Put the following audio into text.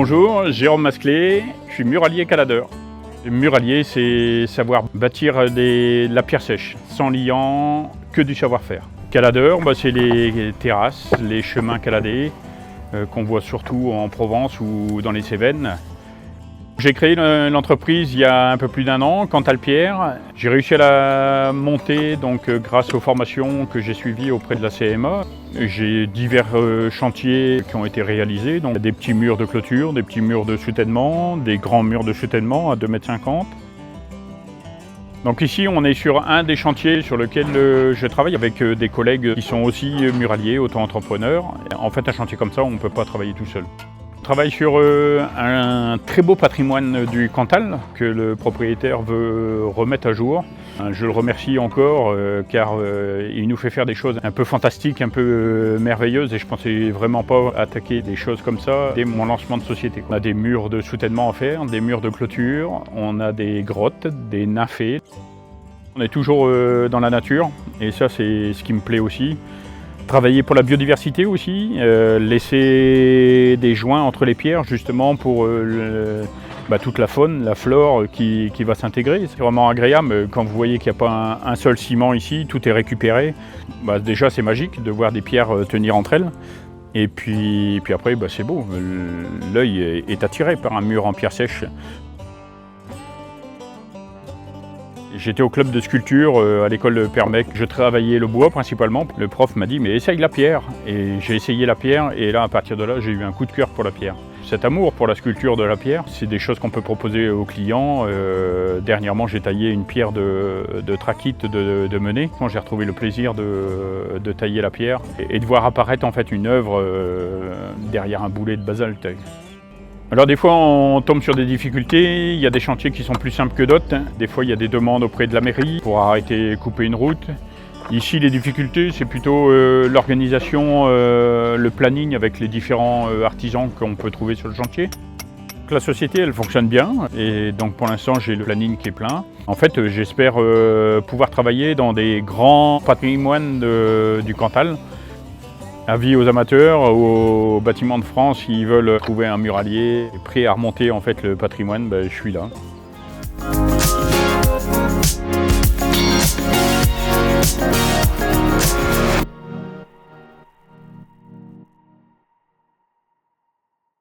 Bonjour, Jérôme Masclé, je suis muralier caladeur. Muralier, c'est savoir bâtir la pierre sèche, sans liant, que du savoir-faire. Caladeur, c'est les terrasses, les chemins caladés, qu'on voit surtout en Provence ou dans les Cévennes. J'ai créé l'entreprise il y a un peu plus d'1 an, Cantal-Pierre. J'ai réussi à la monter grâce aux formations que j'ai suivies auprès de la CMA. J'ai divers chantiers qui ont été réalisés, donc des petits murs de clôture, des petits murs de soutènement, des grands murs de soutènement à 2,50 m. Donc ici, on est sur un des chantiers sur lequel je travaille avec des collègues qui sont aussi muraliers, auto-entrepreneurs. En fait, un chantier comme ça, on ne peut pas travailler tout seul. On travaille sur un très beau patrimoine du Cantal que le propriétaire veut remettre à jour. Je le remercie encore car il nous fait faire des choses un peu fantastiques, un peu merveilleuses et je ne pensais vraiment pas attaquer des choses comme ça dès mon lancement de société. On a des murs de soutènement à faire, des murs de clôture, on a des grottes, des nymphées. On est toujours dans la nature et ça c'est ce qui me plaît aussi. Travailler pour la biodiversité aussi, laisser des joints entre les pierres justement pour toute la faune, la flore qui va s'intégrer. C'est vraiment agréable quand vous voyez qu'il n'y a pas un seul ciment ici, tout est récupéré. Déjà c'est magique de voir des pierres tenir entre elles. Et puis après c'est beau, l'œil est attiré par un mur en pierre sèche. J'étais au club de sculpture à l'école de Permec. Je travaillais le bois principalement. Le prof m'a dit mais essaye la pierre. Et j'ai essayé la pierre et là à partir de là j'ai eu un coup de cœur pour la pierre. Cet amour pour la sculpture de la pierre, c'est des choses qu'on peut proposer aux clients. Dernièrement j'ai taillé une pierre de trachyte de Menet. J'ai retrouvé le plaisir de tailler la pierre et de voir apparaître en fait une œuvre derrière un boulet de basalte. Alors des fois on tombe sur des difficultés, il y a des chantiers qui sont plus simples que d'autres. Des fois il y a des demandes auprès de la mairie pour arrêter, couper une route. Ici les difficultés c'est plutôt l'organisation, le planning avec les différents artisans qu'on peut trouver sur le chantier. La société elle fonctionne bien et donc pour l'instant j'ai le planning qui est plein. En fait j'espère pouvoir travailler dans des grands patrimoines du Cantal. Avis aux amateurs, aux bâtiments de France qui veulent trouver un muralier prêt à remonter en fait le patrimoine, je suis là.